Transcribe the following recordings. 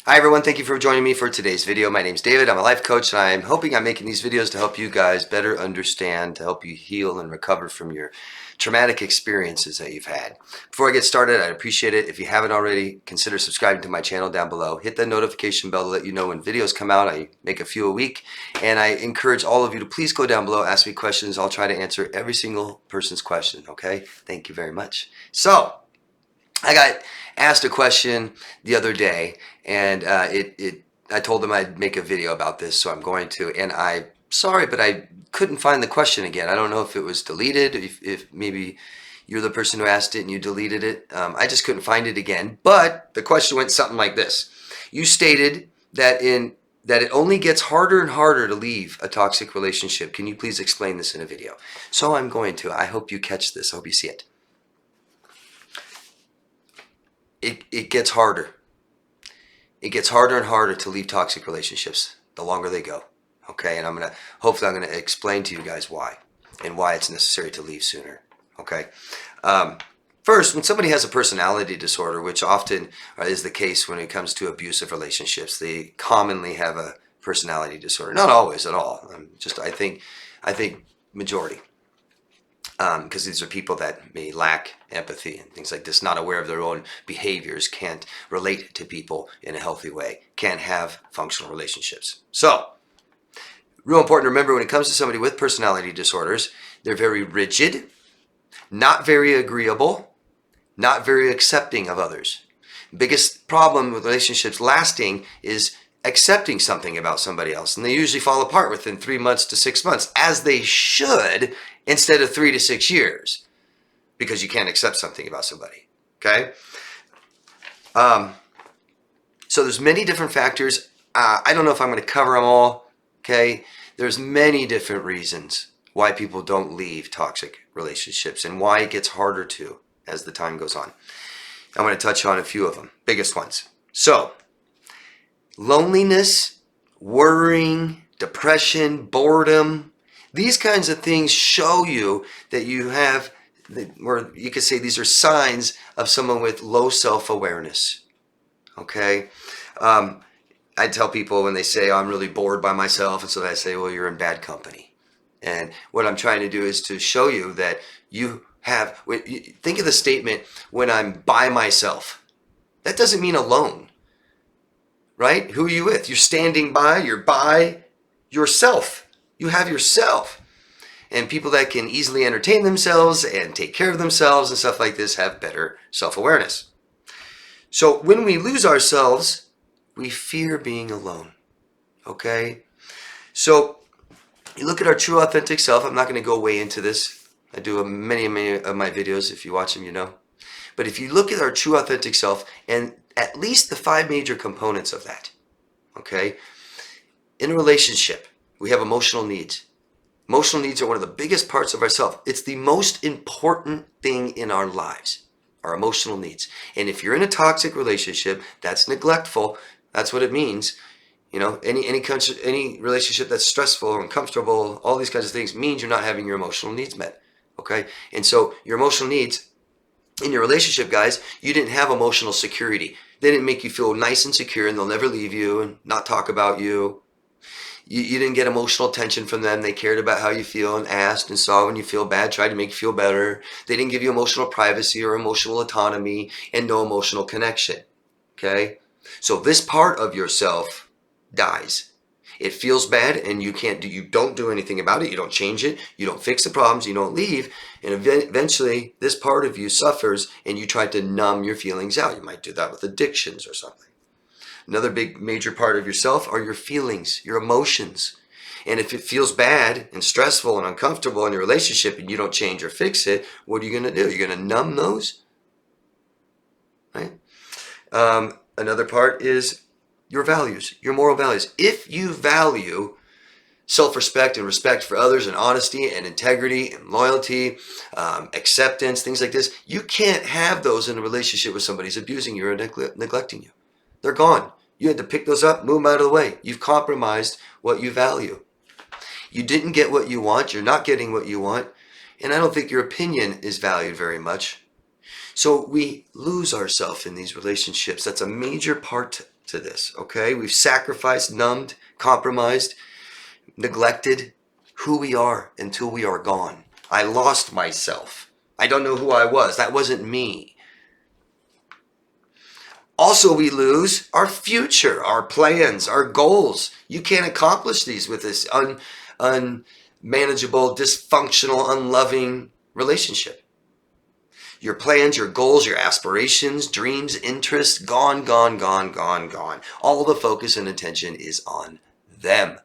Hi everyone, thank you for joining me for today's video. My name's David, I'm a life coach, and I'm hoping I'm making these videos to help you guys better understand, to help you heal and recover from your traumatic experiences that you've had. Before I get started, I'd appreciate it if you haven't already, consider subscribing to my channel down below. Hit the notification bell to let you know when videos come out. I make a few a week, and I encourage all of you to please go down below, ask me questions. I'll try to answer every single person's question, okay? Thank you very much. So, I got asked a question the other day, and I told them I'd make a video about this, so I'm going to. And I'm sorry, but I couldn't find the question again. I don't know if it was deleted, if maybe you're the person who asked it and you deleted it. I just couldn't find it again. But the question went something like this. You stated that it only gets harder and harder to leave a toxic relationship. Can you please explain this in a video? So I'm going to. I hope you catch this. I hope you see it. It gets harder. It gets harder and harder to leave toxic relationships the longer they go. Okay, and hopefully I'm gonna explain to you guys why and why it's necessary to leave sooner. Okay. First, when somebody has a personality disorder, which often is the case when it comes to abusive relationships, they commonly have a personality disorder. Not always at all. I think majority. Because these are people that may lack empathy and things like this, not aware of their own behaviors, can't relate to people in a healthy way, can't have functional relationships. So, real important to remember when it comes to somebody with personality disorders, they're very rigid, not very agreeable, not very accepting of others. Biggest problem with relationships lasting is accepting something about somebody else, and they usually fall apart within 3 months to 6 months, as they should, instead of 3 to 6 years, because you can't accept something about somebody. Okay. So there's many different factors. I don't know if I'm going to cover them all. Okay. There's many different reasons why people don't leave toxic relationships and why it gets harder to as the time goes on. I'm going to touch on a few of them, biggest ones. So, loneliness, worrying, depression, boredom, these kinds of things show you that you have, or you could say these are signs of someone with low self-awareness. Okay? I tell people when they say, oh, I'm really bored by myself, and so I say, well, you're in bad company. And what I'm trying to do is to show you that you have, think of the statement, when I'm by myself. That doesn't mean alone. Right? Who are you with? You're standing by, you're by yourself. You have yourself. And people that can easily entertain themselves and take care of themselves and stuff like this have better self-awareness. So when we lose ourselves, we fear being alone. Okay? So you look at our true authentic self. I'm not going to go way into this. I do many of my videos. If you watch them, you know. But if you look at our true authentic self and at least the 5 major components of that, okay? In a relationship, we have emotional needs. Emotional needs are one of the biggest parts of ourself. It's the most important thing in our lives, our emotional needs. And if you're in a toxic relationship that's neglectful, that's what it means. You know, any relationship that's stressful or uncomfortable, all these kinds of things means you're not having your emotional needs met, okay? And so your emotional needs in your relationship, guys, you didn't have emotional security. They didn't make you feel nice and secure and they'll never leave you and not talk about you. You didn't get emotional attention from them. They cared about how you feel and asked and saw when you feel bad, tried to make you feel better. They didn't give you emotional privacy or emotional autonomy and no emotional connection. Okay? So this part of yourself dies. It feels bad and you don't do anything about it. You don't change it. You don't fix the problems. You don't leave. And eventually this part of you suffers and you try to numb your feelings out. You might do that with addictions or something. Another big major part of yourself are your feelings, your emotions. And if it feels bad and stressful and uncomfortable in your relationship and you don't change or fix it, what are you going to do? You're going to numb those? Right? Another part is your values, your moral values. If you value self-respect and respect for others and honesty and integrity and loyalty, acceptance, things like this, you can't have those in a relationship with somebody who's abusing you or neglecting you. They're gone. You had to pick those up, move them out of the way. You've compromised what you value. You didn't get what you want. You're not getting what you want. And I don't think your opinion is valued very much. So we lose ourselves in these relationships. That's a major part to this, okay? We've sacrificed, numbed, compromised, neglected who we are until we are gone. I lost myself. I don't know who I was. That wasn't me. Also, we lose our future, our plans, our goals. You can't accomplish these with this unmanageable, dysfunctional, unloving relationship. Your plans, your goals, your aspirations, dreams, interests, gone, gone, gone, gone, gone. All the focus and attention is on them.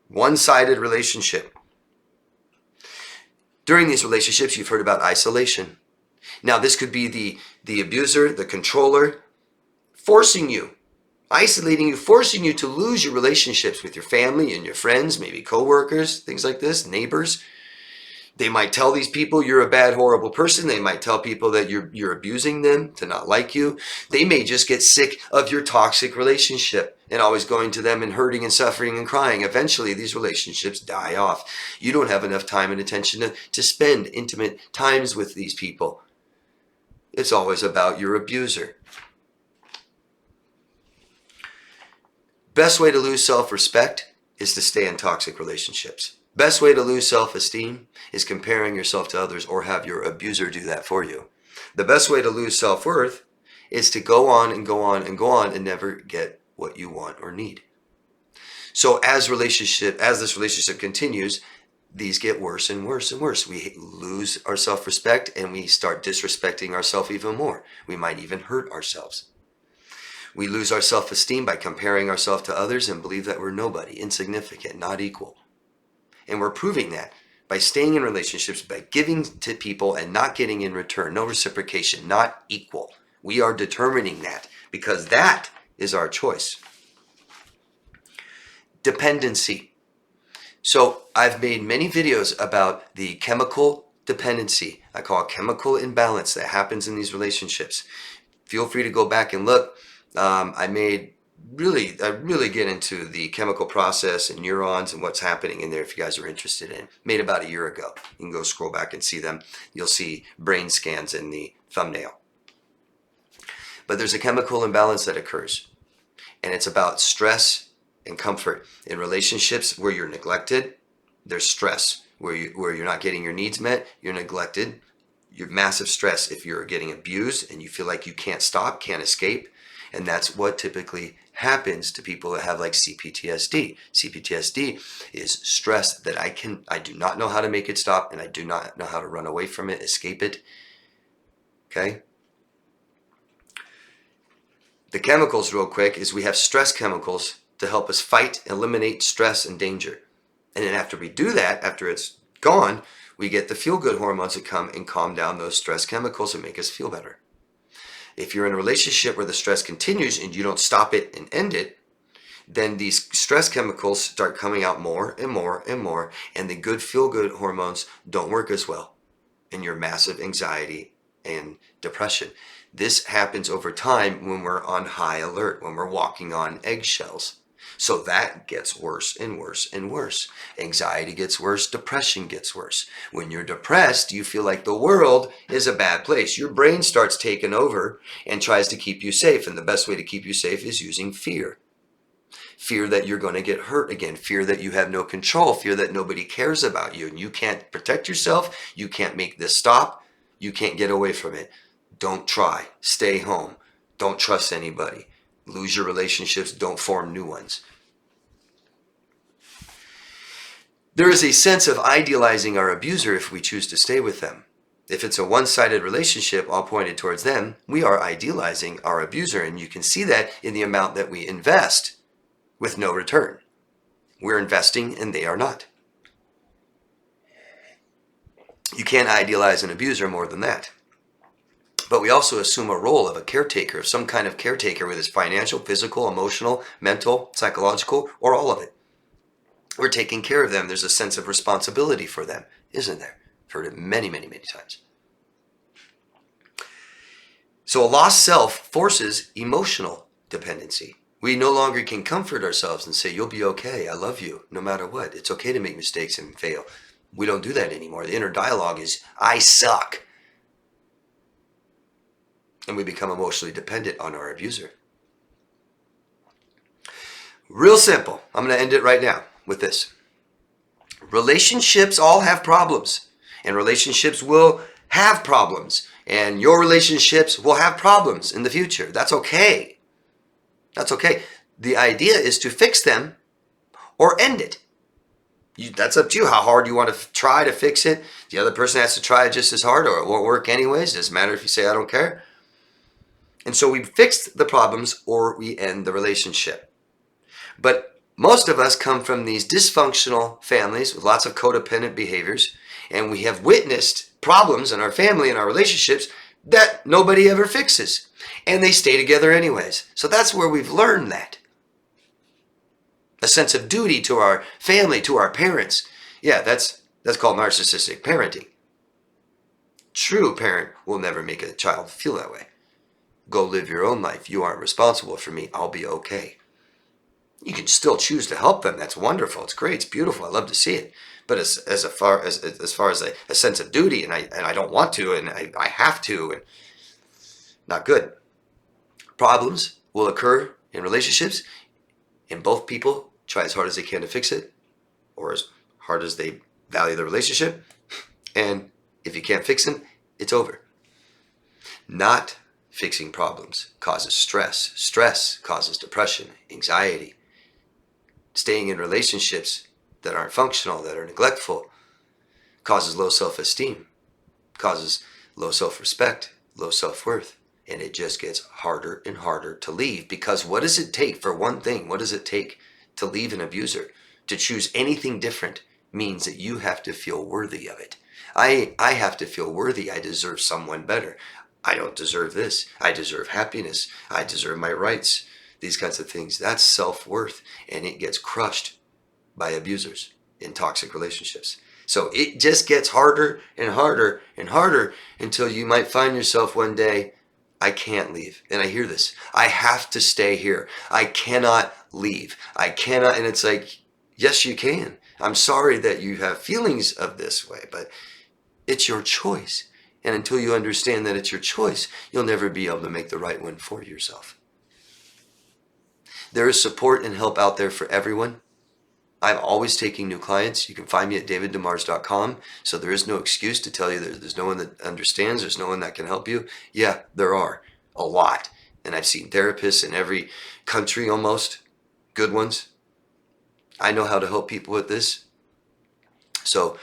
One-sided relationship. During these relationships, you've heard about isolation. Now, this could be the abuser, the controller, forcing you, isolating you, forcing you to lose your relationships with your family and your friends, maybe coworkers, things like this, neighbors. They might tell these people you're a bad, horrible person. They might tell people that you're abusing them, to not like you. They may just get sick of your toxic relationship and always going to them and hurting and suffering and crying. Eventually, these relationships die off. You don't have enough time and attention to spend intimate times with these people. It's always about your abuser. Best way to lose self-respect is to stay in toxic relationships. Best way to lose self-esteem is comparing yourself to others or have your abuser do that for you. The best way to lose self-worth is to go on and go on and go on and never get what you want or need. So as this relationship continues, these get worse and worse and worse. We lose our self-respect and we start disrespecting ourselves even more. We might even hurt ourselves. We lose our self-esteem by comparing ourselves to others and believe that we're nobody, insignificant, not equal. And we're proving that by staying in relationships, by giving to people and not getting in return. No reciprocation, not equal. We are determining that because that is our choice. Dependency. So I've made many videos about the chemical dependency. I call it chemical imbalance that happens in these relationships. Feel free to go back and look. I really get into the chemical process and neurons and what's happening in there if you guys are interested in. Made about a year ago. You can go scroll back and see them. You'll see brain scans in the thumbnail. But there's a chemical imbalance that occurs. And it's about stress and comfort. In relationships where you're neglected, there's stress. Where you're not getting your needs met, you're neglected. You're massive stress if you're getting abused and you feel like you can't stop, can't escape. And that's what typically happens to people that have like CPTSD. CPTSD is stress that I do not know how to make it stop and I do not know how to run away from it, escape it. Okay? The chemicals real quick is we have stress chemicals to help us fight, eliminate stress and danger. And then after we do that, after it's gone, we get the feel-good hormones that come and calm down those stress chemicals and make us feel better. If you're in a relationship where the stress continues and you don't stop it and end it, then these stress chemicals start coming out more and more and more, and the good feel-good hormones don't work as well in your massive anxiety and depression. This happens over time when we're on high alert, when we're walking on eggshells. So that gets worse and worse and worse. Anxiety gets worse, depression gets worse. When you're depressed, you feel like the world is a bad place. Your brain starts taking over and tries to keep you safe. And the best way to keep you safe is using fear. Fear that you're going to get hurt again. Fear that you have no control. Fear that nobody cares about you. And you can't protect yourself. You can't make this stop. You can't get away from it. Don't try. Stay home. Don't trust anybody. Lose your relationships. Don't form new ones. There is a sense of idealizing our abuser if we choose to stay with them. If it's a one-sided relationship all pointed towards them, we are idealizing our abuser, and you can see that in the amount that we invest with no return. We're investing and they are not. You can't idealize an abuser more than that. But we also assume a role of a caretaker, of some kind of caretaker, whether it's financial, physical, emotional, mental, psychological, or all of it. We're taking care of them. There's a sense of responsibility for them, isn't there? I've heard it many, many, many times. So a lost self forces emotional dependency. We no longer can comfort ourselves and say, you'll be okay, I love you, no matter what. It's okay to make mistakes and fail. We don't do that anymore. The inner dialogue is, I suck. And we become emotionally dependent on our abuser. Real simple. I'm going to end it right now with this. Relationships all have problems, and relationships will have problems, and your relationships will have problems in the future. That's okay. That's okay. The idea is to fix them or end it. That's up to you how hard you want to try to fix it. The other person has to try just as hard, or it won't work anyways. Doesn't matter if you say I don't care. And so we fix the problems or we end the relationship. But most of us come from these dysfunctional families with lots of codependent behaviors, and we have witnessed problems in our family and our relationships that nobody ever fixes, and they stay together anyways. So that's where we've learned that. A sense of duty to our family, to our parents. Yeah, that's called narcissistic parenting. True parent will never make a child feel that way. Go live your own life. You aren't responsible for me. I'll be okay. You can still choose to help them. That's wonderful. It's great. It's beautiful. I love to see it. But as far as a sense of duty, and I don't want to, and I have to, and not good. Problems will occur in relationships, and both people try as hard as they can to fix it, or as hard as they value the relationship. And if you can't fix them, it's over. Not fixing problems causes stress. Stress causes depression, anxiety. Staying in relationships that aren't functional, that are neglectful, causes low self-esteem, causes low self-respect, low self-worth. And it just gets harder and harder to leave, because what does it take, for one thing, what does it take to leave an abuser? To choose anything different means that you have to feel worthy of it. I have to feel worthy. I deserve someone better. I don't deserve this. I deserve happiness. I deserve my rights. These kinds of things. That's self-worth, and it gets crushed by abusers in toxic relationships. So it just gets harder and harder and harder until you might find yourself one day, I can't leave. And I hear this. I have to stay here. I cannot leave. I cannot. And it's like, yes, you can. I'm sorry that you have feelings of this way, but it's your choice. And until you understand that it's your choice, you'll never be able to make the right one for yourself. There is support and help out there for everyone. I'm always taking new clients. You can find me at daviddemars.com. So there is no excuse to tell you that there's no one that understands, there's no one that can help you. Yeah, there are a lot. And I've seen therapists in every country almost, good ones. I know how to help people with this. So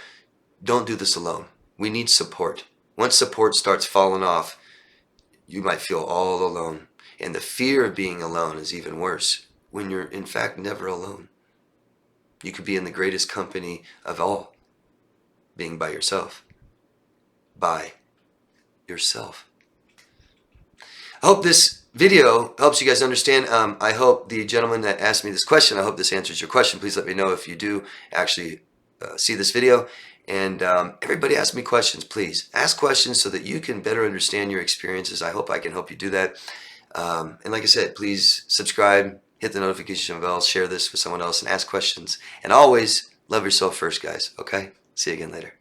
don't do this alone. We need support. Once support starts falling off, you might feel all alone. And the fear of being alone is even worse when you're in fact never alone. You could be in the greatest company of all, being by yourself. By yourself. I hope this video helps you guys understand. I hope the gentleman that asked me this question, I hope this answers your question. Please let me know if you do actually see this video. And everybody ask me questions, please. Ask questions so that you can better understand your experiences. I hope I can help you do that. And like I said, please subscribe, hit the notification bell, share this with someone else, and ask questions. And always love yourself first, guys. Okay? See you again later.